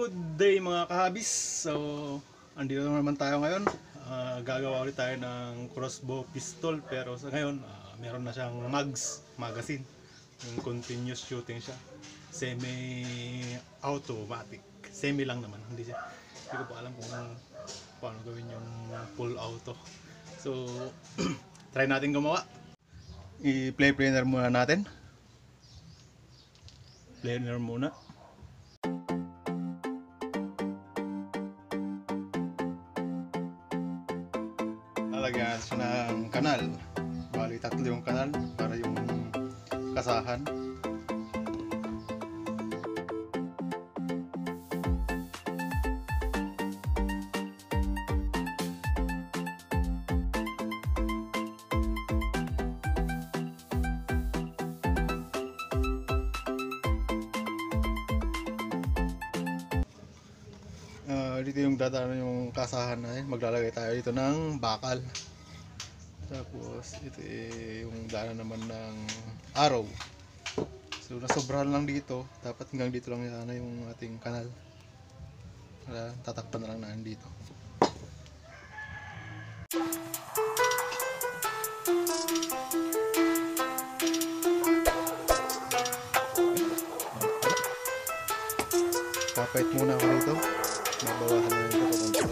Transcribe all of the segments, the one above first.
Good day mga kahabis. So, andito naman tayo ngayon. Gagawa ulit tayo ng crossbow pistol, pero sa ngayon meron na siyang magazine. Yung continuous shooting siya. Semi-automatic. Semi lang naman, hindi ko pa alam kung paano gawin yung full auto. So, try natin gumawa. I-play planer muna natin. Planer muna. Lalagyan natin siya ng kanal. Bali, 3 yung kanal para yung kasahan. Dito yung dadaan yung kasahan na maglalagay tayo dito ng bakal. Tapos ito yung daanan naman ng araw. So nasobrahan lang dito, dapat hanggang dito lang yana yung ating kanal. Kaya tatakpan na lang na dito. Papait muna ako dito. Mabawasan na ito papunta.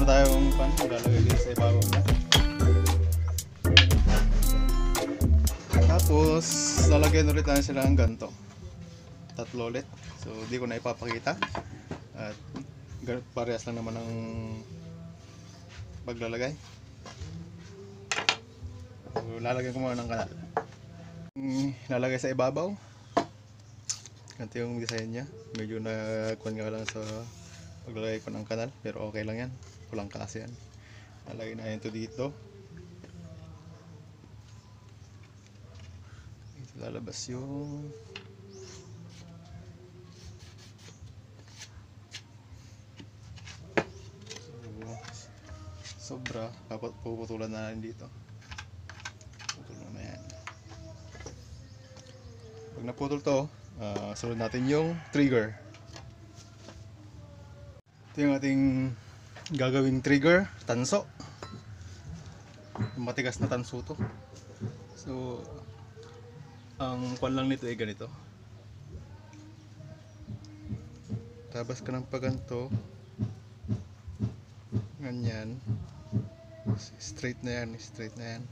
Tayong pan, ilalagay dito sa ibabaw niya. Tapos lalagyan ulit natin sila ng ganito, 3 ulit. So di ko na ipapakita at parehas lang naman ang paglalagay. So lalagyan ko muna ng kanal. Lalagay sa ibabaw. Ganito yung design niya. Medyo nagkuhan nga lang sa paglalagay ko ng kanal, pero okay lang yan. Kulang kasi yan. Nalagay na ito dito. Ito lalabas yung sobra. Puputulan na rin dito. Putulan na yan. Pag naputol to, sunod natin yung trigger. Ito yung ating gagawing trigger, tanso. Matigas na tanso to. So ang kwan lang nito ay ganito. Tabas ka ng paganto, ganyan, straight na yan, straight na yan.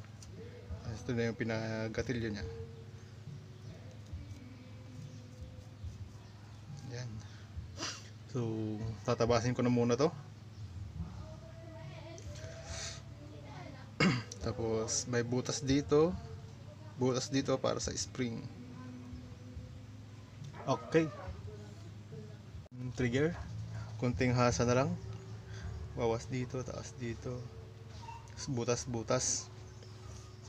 Ito na yung pinagatilyo nya. Yan. So tatabasin ko na muna to. Tapos may butas dito para sa spring. Okay. Trigger, kunting hasa na lang. Bawas dito, taas dito. Butas-butas.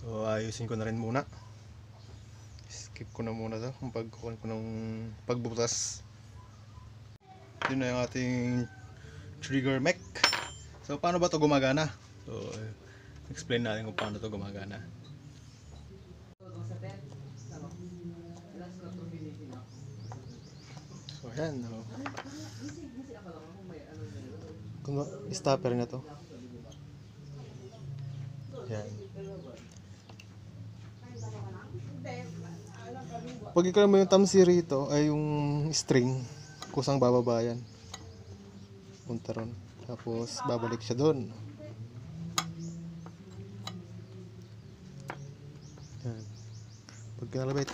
So ayusin ko na rin muna. Skip ko na muna to kung pagkukuhan ko ng pagbutas. Yun na yung ating trigger mech. So paano ba to gumagana? So explain natin kung paano to gumagana. So yan, kung stopper na to. Yan. Pag ikaw mo yung tamsi rito ay yung string, kusang bababa yan. Punta ron. Tapos babalik siya doon. Yan. Pag kinalabit,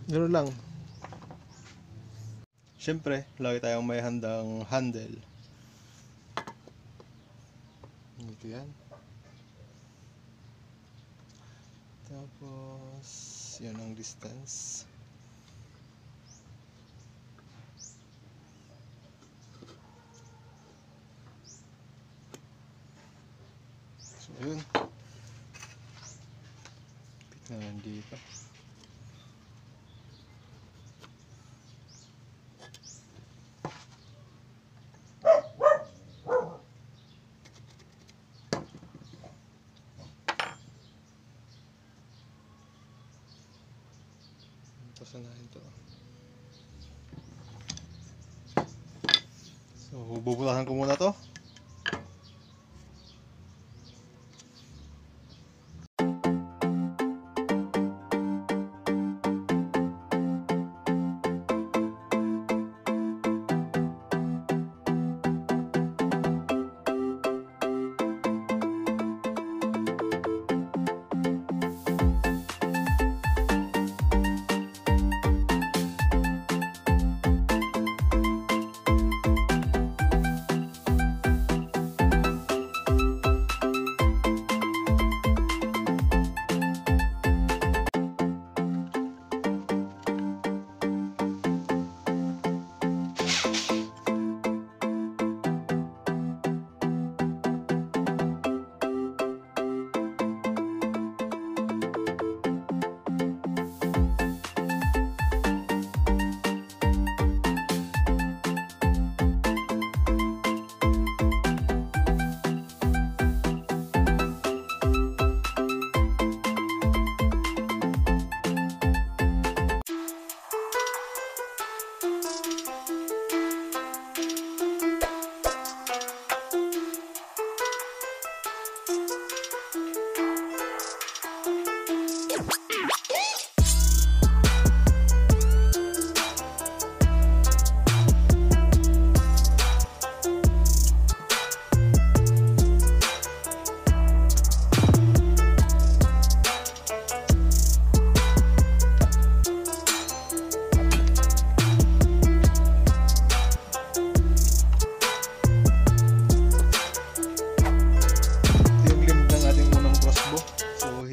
gano'n lang. Siyempre, lagi tayong may handang handle. Ito yan. Tapos, yan ang distance. So, yun. Pit na lang dito. Sanahin to. So, bubutasan ko muna to.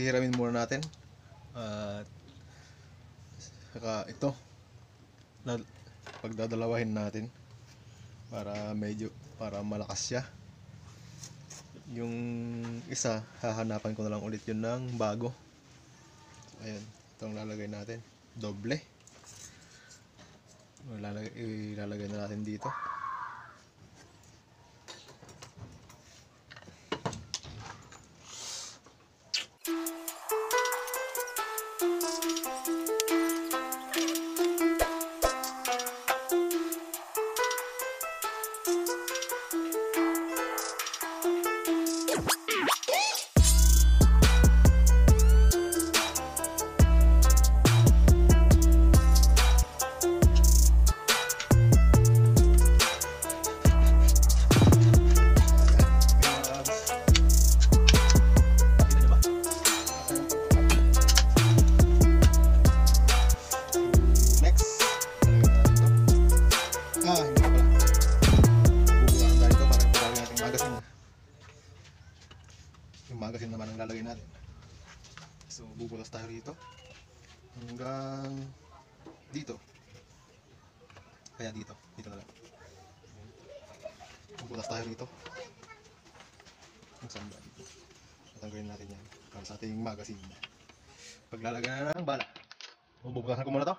Hihiramin muna natin at saka ito pagdadalawahin natin para malakas siya. Yung isa hahanapan ko na lang ulit yun ng bago. So, ayan, itong lalagay natin doble, ilalagay na natin dito. Magazine naman ang lalagay natin. So bubutas tayo rito hanggang dito. Kaya dito na lang. Bubutas tayo rito. Ang sanda dito. Tatanggalin natin yan para sa ating magazine. Paglalagay na ng bala. Bubutasan ko muna to.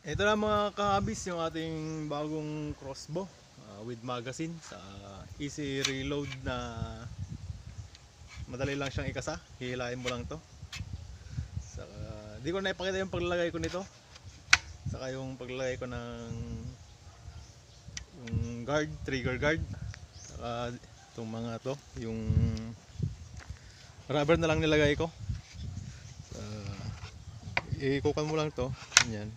Ito na mga kahabis yung ating bagong crossbow with magazine sa easy reload na madali lang siyang ikasa. Hihilain mo lang to. Saka, di ko na ipakita yung paglalagay ko nito. Saka yung paglalagay ko ng yung guard, trigger guard. Saka itong mga to, yung rubber na lang nilagay ko. Ikukan mo lang to. Yan.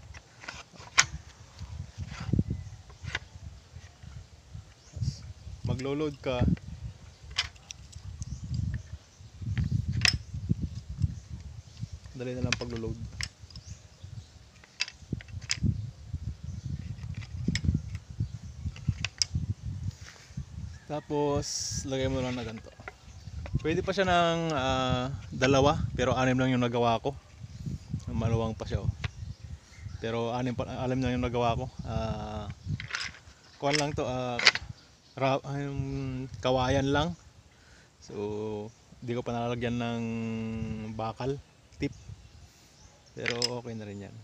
Maglo-load ka, dali na lang paglo-load. Tapos lagay mo lang na ganito. Pwede pa siya ng dalawa, pero 6 lang yung nagawa ko. Maluwang pa siya, oh. Pero 6 lang yung nagawa ko. Kuwan lang to, kawayan lang. So di ko pa nalalagyan ng bakal tip, pero okay na rin yan.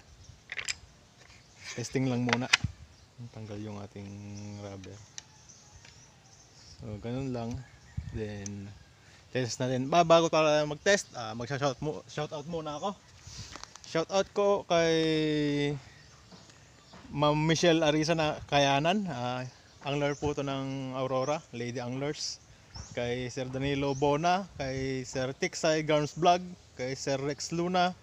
Testing lang muna, tanggal yung ating rubber. So ganun lang. Then test natin. Bago tayo mag-test, shout-out muna ako. Shout-out ko kay Ma'am Michelle Arisa na Kayanan. Angler po to ng Aurora, Lady Anglers. Kay Sir Danilo Bona, kay Sir Tiksay Garms Vlog, kay Sir Rex Luna,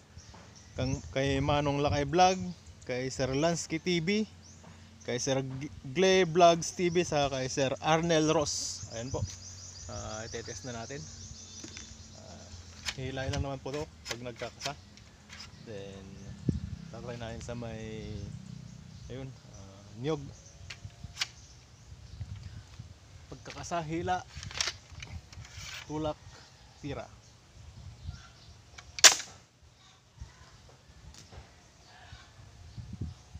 kay Manong Lakay Vlog, kay Sir Lansky TV, kay Sir Glay Vlogs TV, sa kay Sir Arnel Ross. Ayan po. Itetest na natin. Hihilahin lang naman po to pag nagkakasa. Then tatry natin sa may ayun, niyog. Pagkakasa, hila, tulak, tira.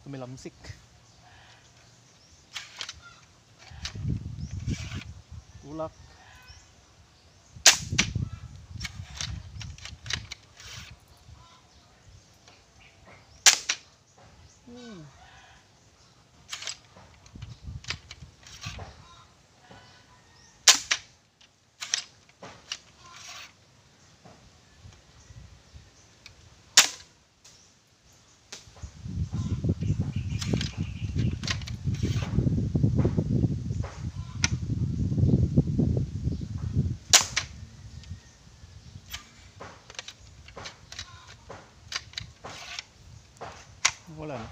Tumilamsik. Tulak. Wala na,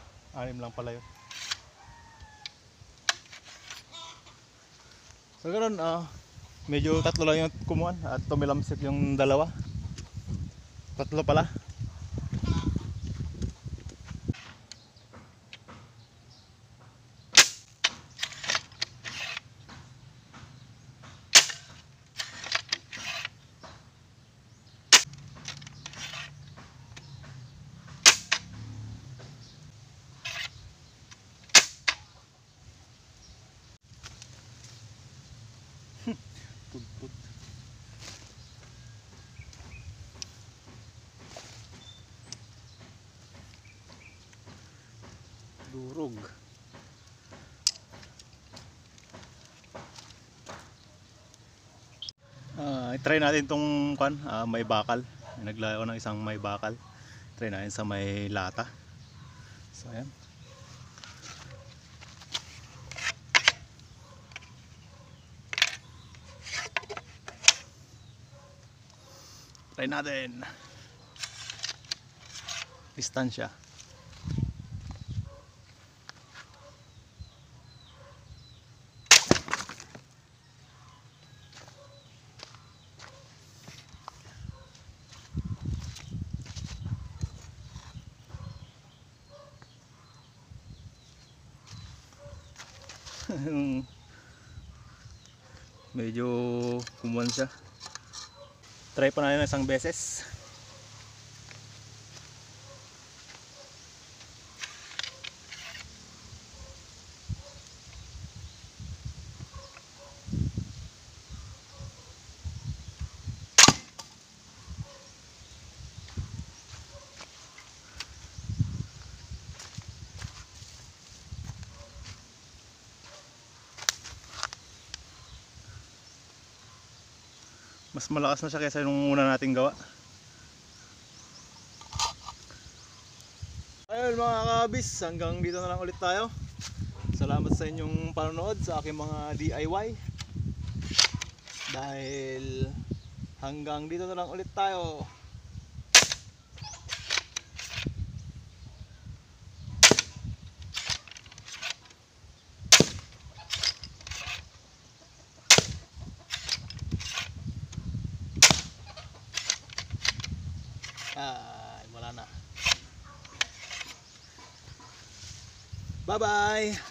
6 lang pala yun. So ganoon, medyo 3 lang yung kumuhan at tumilamsik yung dalawa. 3 pala. Tugtog. Durog. I-try natin tong may bakal. Naglagay ako ng isang may bakal. Try natin sa may lata. So ayan. Try natin. Distansya. Medyo kumuhan siya. Try pa natin isang beses. Mas malakas na siya kaysa nung una nating gawa. Ayun mga kabis, hanggang dito na lang ulit tayo. Salamat sa inyong panonood sa aking mga DIY. Dahil hanggang dito na lang ulit tayo. Ay, wala na. Bye-bye!